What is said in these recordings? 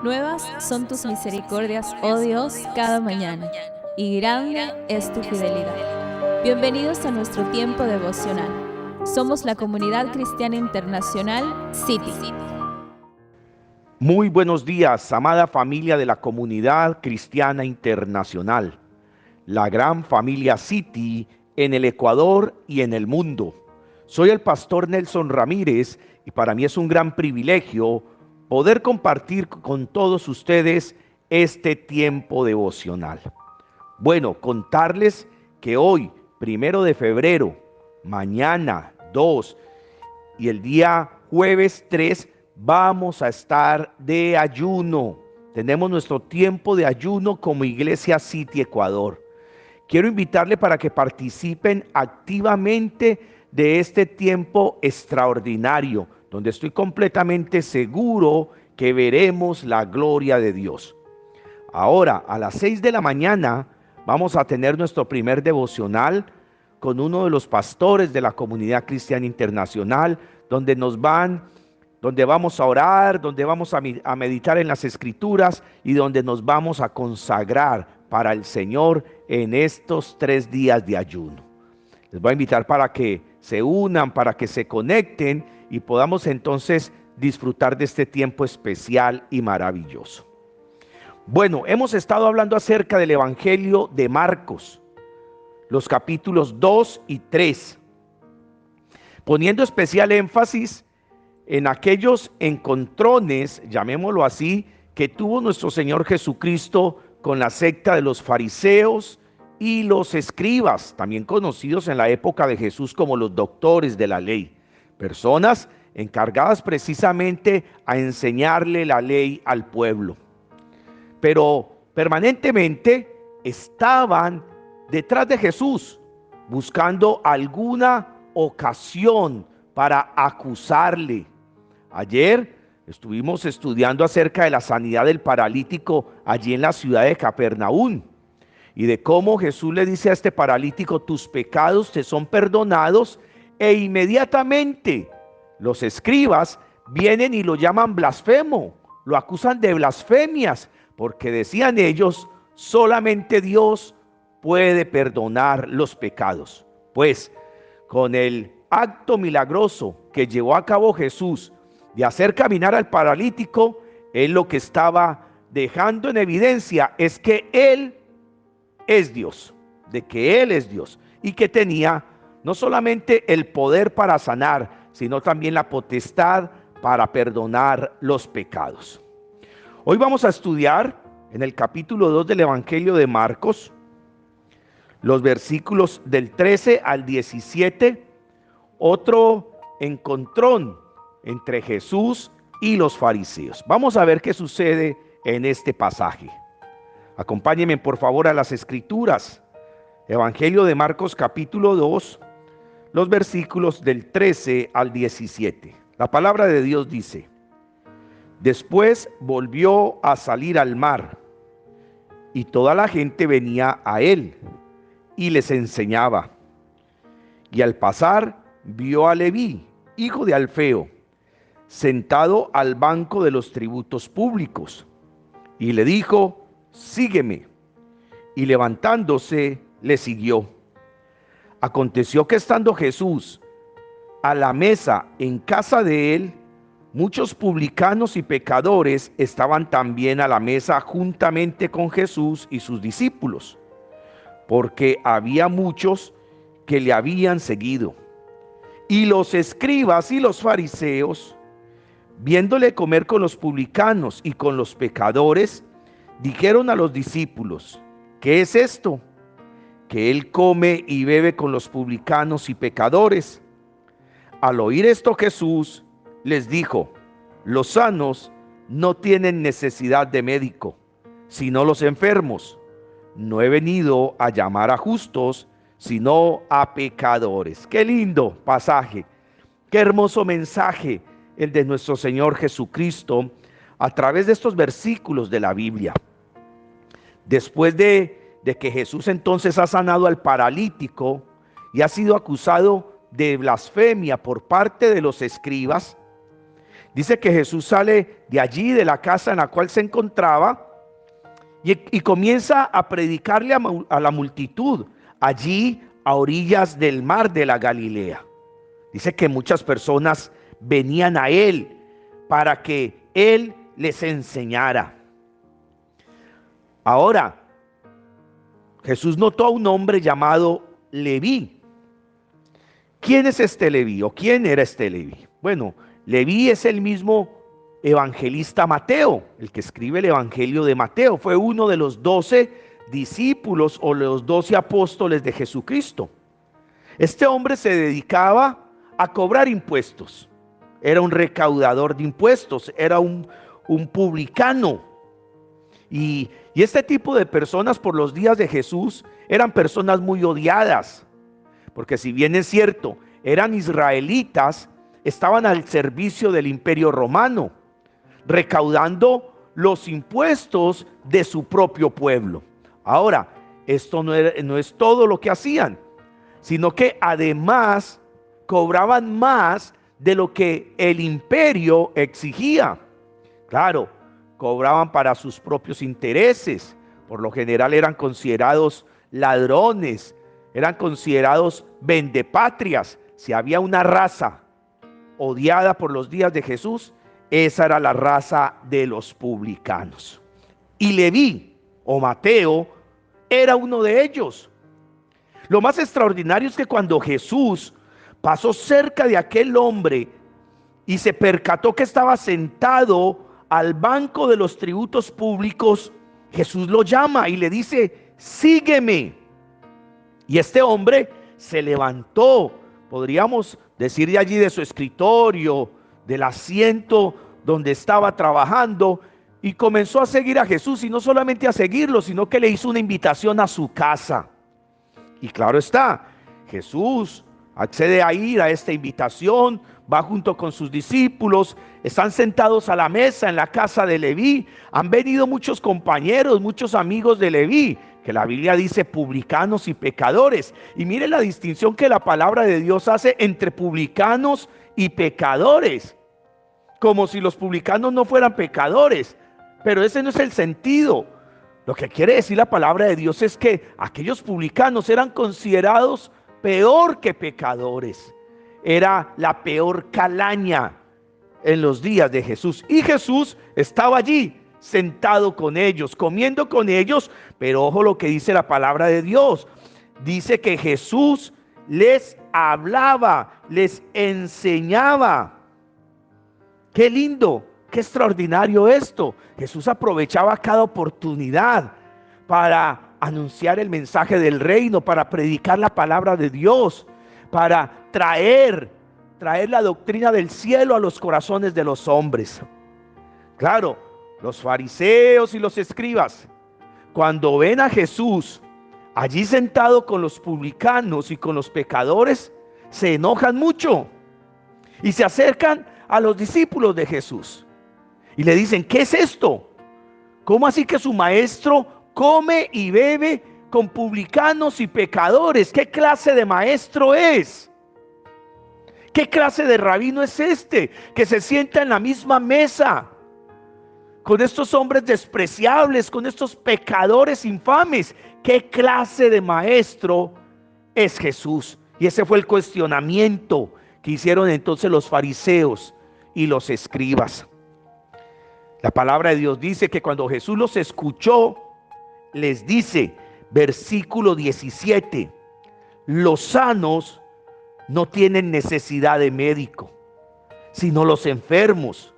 Nuevas son tus misericordias, oh Dios, cada mañana, y grande es tu fidelidad. Bienvenidos a nuestro tiempo devocional. Somos la Comunidad Cristiana Internacional City. Muy buenos días, amada familia de la Comunidad Cristiana Internacional, la gran familia City en el Ecuador y en el mundo. Soy el pastor Nelson Ramírez y para mí es un gran privilegio poder compartir con todos ustedes este tiempo devocional. Bueno, contarles que hoy, 1 de febrero, mañana 2 y el día jueves 3, vamos a estar de ayuno. Tenemos nuestro tiempo de ayuno como Iglesia City Ecuador. Quiero invitarle para que participen activamente de este tiempo extraordinario, donde estoy completamente seguro que veremos la gloria de Dios. Ahora, a las 6 de la mañana, vamos a tener nuestro primer devocional con uno de los pastores de la Comunidad Cristiana Internacional, donde vamos a orar, donde vamos a meditar en las Escrituras y donde nos vamos a consagrar para el Señor en estos 3 días de ayuno. Les voy a invitar para que se unan, para que se conecten y podamos entonces disfrutar de este tiempo especial y maravilloso. Bueno, hemos estado hablando acerca del Evangelio de Marcos, los capítulos 2 y 3, poniendo especial énfasis en aquellos encontrones, llamémoslo así, que tuvo nuestro Señor Jesucristo con la secta de los fariseos y los escribas, también conocidos en la época de Jesús como los doctores de la ley, personas encargadas precisamente a enseñarle la ley al pueblo. Pero permanentemente estaban detrás de Jesús, buscando alguna ocasión para acusarle. Ayer estuvimos estudiando acerca de la sanidad del paralítico allí en la ciudad de Capernaum y de cómo Jesús le dice a este paralítico: tus pecados te son perdonados, e inmediatamente los escribas vienen y lo llaman blasfemo, lo acusan de blasfemias, porque decían ellos, solamente Dios puede perdonar los pecados. Pues con el acto milagroso que llevó a cabo Jesús de hacer caminar al paralítico, él lo que estaba dejando en evidencia es que él es Dios, de que él es Dios y que tenía no solamente el poder para sanar, sino también la potestad para perdonar los pecados. Hoy vamos a estudiar en el capítulo 2 del Evangelio de Marcos, los versículos del 13 al 17, otro encontrón entre Jesús y los fariseos. Vamos a ver qué sucede en este pasaje. Acompáñenme por favor a las Escrituras. Evangelio de Marcos capítulo 2, los versículos del 13 al 17. La palabra de Dios dice: después volvió a salir al mar, y toda la gente venía a él, y les enseñaba. Y al pasar, vio a Leví, hijo de Alfeo, sentado al banco de los tributos públicos, y le dijo: sígueme. Y levantándose, le siguió. Aconteció que estando Jesús a la mesa en casa de él, muchos publicanos y pecadores estaban también a la mesa juntamente con Jesús y sus discípulos, porque había muchos que le habían seguido. Y los escribas y los fariseos, viéndole comer con los publicanos y con los pecadores, dijeron a los discípulos: ¿qué es esto? Que él come y bebe con los publicanos y pecadores. Al oír esto, Jesús les dijo: los sanos no tienen necesidad de médico, sino los enfermos. No he venido a llamar a justos, sino a pecadores. Qué lindo pasaje, qué hermoso mensaje el de nuestro Señor Jesucristo a través de estos versículos de la Biblia. Después de que Jesús entonces ha sanado al paralítico y ha sido acusado de blasfemia por parte de los escribas, Dice que Jesús sale de allí, de la casa en la cual se encontraba, y comienza a predicarle a la multitud, allí a orillas del mar de la Galilea. Dice que muchas personas venían a él para que él les enseñara. Ahora, Jesús notó a un hombre llamado Leví. ¿Quién es este Leví o quién era este Leví? Bueno, Leví es el mismo evangelista Mateo, el que escribe el evangelio de Mateo. Fue uno de los 12 discípulos o los 12 apóstoles de Jesucristo. Este hombre se dedicaba a cobrar impuestos. Era un recaudador de impuestos, era un publicano. Y este tipo de personas por los días de Jesús eran personas muy odiadas, porque si bien es cierto, eran israelitas, estaban al servicio del Imperio Romano, recaudando los impuestos de su propio pueblo. Ahora, esto no es todo lo que hacían, sino que además cobraban más de lo que el imperio exigía. Claro, cobraban para sus propios intereses. Por lo general eran considerados ladrones, eran considerados vendepatrias. Si había una raza odiada por los días de Jesús, esa era la raza de los publicanos. Y Leví o Mateo era uno de ellos. Lo más extraordinario es que cuando Jesús pasó cerca de aquel hombre y se percató que estaba sentado al banco de los tributos públicos, Jesús lo llama y le dice: sígueme. Y este hombre se levantó, podríamos decir de allí, de su escritorio, del asiento donde estaba trabajando, y comenzó a seguir a Jesús. Y no solamente a seguirlo, sino que le hizo una invitación a su casa. Y claro está, Jesús accede a ir a esta invitación, va junto con sus discípulos, están sentados a la mesa en la casa de Leví. Han venido muchos compañeros, muchos amigos de Leví, que la Biblia dice publicanos y pecadores. Y mire la distinción que la palabra de Dios hace entre publicanos y pecadores, como si los publicanos no fueran pecadores, pero ese no es el sentido. Lo que quiere decir la palabra de Dios es que aquellos publicanos eran considerados peor que pecadores. Era la peor calaña en los días de Jesús. Y Jesús estaba allí, sentado con ellos, comiendo con ellos. Pero ojo lo que dice la palabra de Dios. Dice que Jesús les hablaba, les enseñaba. ¡Qué lindo! ¡Qué extraordinario esto! Jesús aprovechaba cada oportunidad para anunciar el mensaje del reino, para predicar la palabra de Dios, para traer la doctrina del cielo a los corazones de los hombres. Claro, los fariseos y los escribas, cuando ven a Jesús allí sentado con los publicanos y con los pecadores, se enojan mucho y se acercan a los discípulos de Jesús y le dicen: ¿qué es esto? ¿Cómo así que su maestro come y bebe con publicanos y pecadores? ¿Qué clase de maestro es? ¿Qué clase de rabino es este que se sienta en la misma mesa con estos hombres despreciables, con estos pecadores infames? ¿Qué clase de maestro es Jesús? Y ese fue el cuestionamiento que hicieron entonces los fariseos y los escribas. La palabra de Dios dice que cuando Jesús los escuchó, les dice, versículo 17: los sanos no tienen necesidad de médico, sino los enfermos.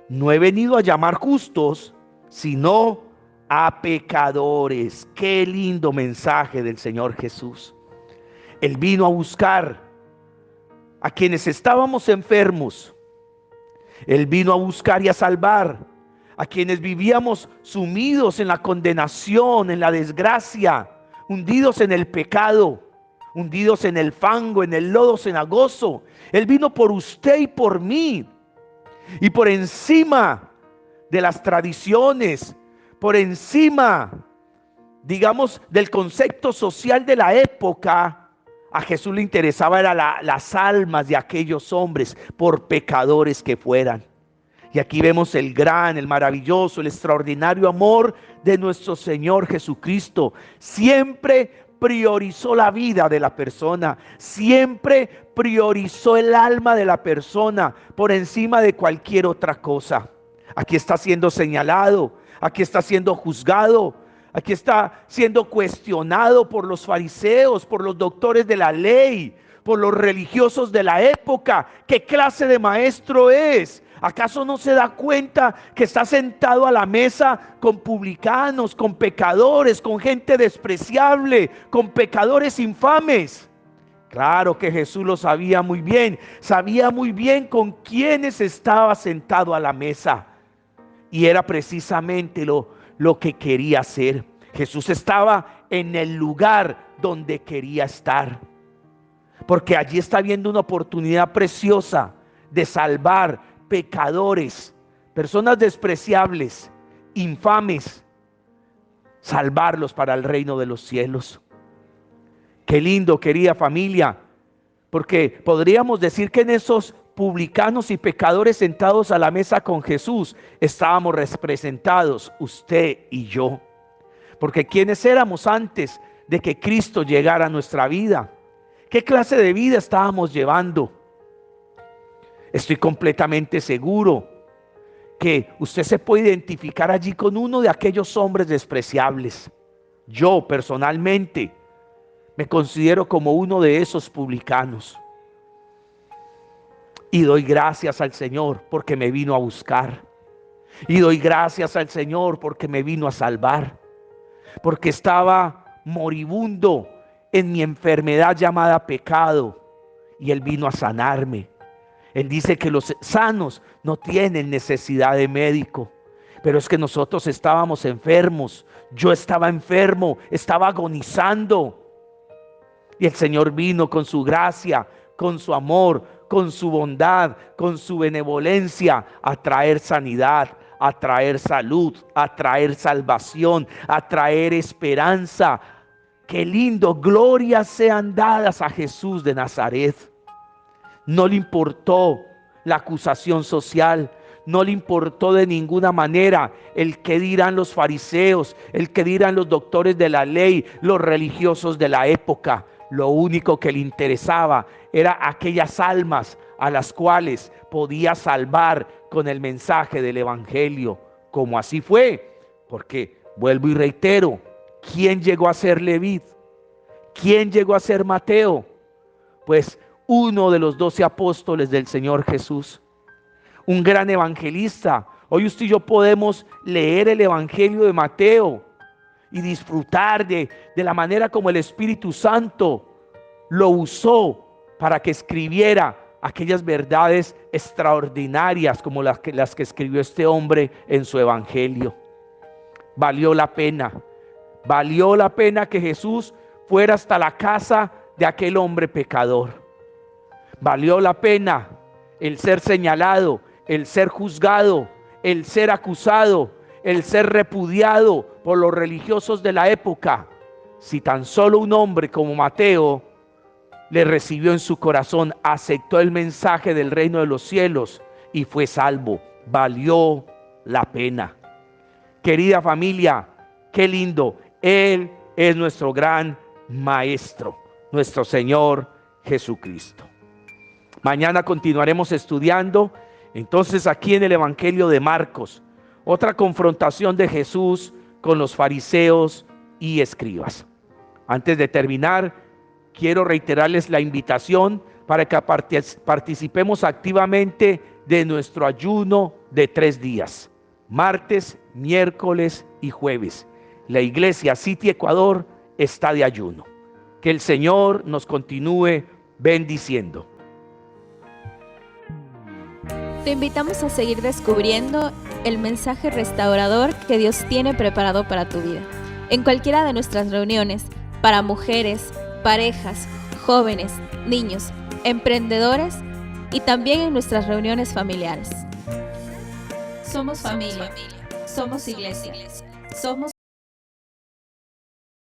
No he venido a llamar justos, sino a pecadores. Qué lindo mensaje del Señor Jesús. Él vino a buscar a quienes estábamos enfermos. Él vino a buscar y a salvar a quienes vivíamos sumidos en la condenación, en la desgracia, hundidos en el pecado, hundidos en el fango, en el lodo cenagoso. Él vino por usted y por mí. Y por encima de las tradiciones, por encima, digamos, del concepto social de la época, a Jesús le interesaba era las almas de aquellos hombres, por pecadores que fueran. Y aquí vemos el gran, el maravilloso, el extraordinario amor de nuestro Señor Jesucristo. Siempre priorizó la vida de la persona, siempre priorizó el alma de la persona por encima de cualquier otra cosa. Aquí está siendo señalado, aquí está siendo juzgado, aquí está siendo cuestionado por los fariseos, por los doctores de la ley, por los religiosos de la época. ¿Qué clase de maestro es? ¿Acaso no se da cuenta que está sentado a la mesa con publicanos, con pecadores, con gente despreciable, con pecadores infames? Claro que Jesús lo sabía muy bien con quienes estaba sentado a la mesa. Y era precisamente lo que quería hacer. Jesús estaba en el lugar donde quería estar, porque allí está viendo una oportunidad preciosa de salvar pecadores, personas despreciables, infames, salvarlos para el reino de los cielos. Qué lindo, querida familia, porque podríamos decir que en esos publicanos y pecadores sentados a la mesa con Jesús estábamos representados usted y yo, porque ¿quiénes éramos antes de que Cristo llegara a nuestra vida? ¿Qué clase de vida estábamos llevando? Estoy completamente seguro que usted se puede identificar allí con uno de aquellos hombres despreciables. Yo personalmente me considero como uno de esos publicanos. Y doy gracias al Señor porque me vino a buscar. Y doy gracias al Señor porque me vino a salvar. Porque estaba moribundo en mi enfermedad llamada pecado. Y Él vino a sanarme. Él dice que los sanos no tienen necesidad de médico, pero es que nosotros estábamos enfermos. Yo estaba enfermo, estaba agonizando. Y el Señor vino con su gracia, con su amor, con su bondad, con su benevolencia a traer sanidad, a traer salud, a traer salvación, a traer esperanza. Qué lindo, glorias sean dadas a Jesús de Nazaret. No le importó la acusación social, no le importó de ninguna manera el que dirán los fariseos, el que dirán los doctores de la ley, los religiosos de la época. Lo único que le interesaba era aquellas almas a las cuales podía salvar con el mensaje del evangelio, como así fue, porque vuelvo y reitero, ¿quién llegó a ser Leví? ¿Quién llegó a ser Mateo? Pues uno de los 12 apóstoles del Señor Jesús, un gran evangelista. Hoy usted y yo podemos leer el evangelio de Mateo y disfrutar de la manera como el Espíritu Santo lo usó para que escribiera aquellas verdades extraordinarias como las que escribió este hombre en su evangelio. Valió la pena que Jesús fuera hasta la casa de aquel hombre pecador. Valió la pena el ser señalado, el ser juzgado, el ser acusado, el ser repudiado por los religiosos de la época. Si tan solo un hombre como Mateo le recibió en su corazón, aceptó el mensaje del reino de los cielos y fue salvo. Valió la pena. Querida familia, qué lindo. Él es nuestro gran maestro, nuestro Señor Jesucristo. Mañana continuaremos estudiando entonces aquí en el Evangelio de Marcos, otra confrontación de Jesús con los fariseos y escribas. Antes de terminar, quiero reiterarles la invitación para que participemos activamente de nuestro ayuno de 3 días, martes, miércoles y jueves. La Iglesia City Ecuador está de ayuno. Que el Señor nos continúe bendiciendo. Te invitamos a seguir descubriendo el mensaje restaurador que Dios tiene preparado para tu vida. En cualquiera de nuestras reuniones, para mujeres, parejas, jóvenes, niños, emprendedores y también en nuestras reuniones familiares. Somos familia, somos iglesia, somos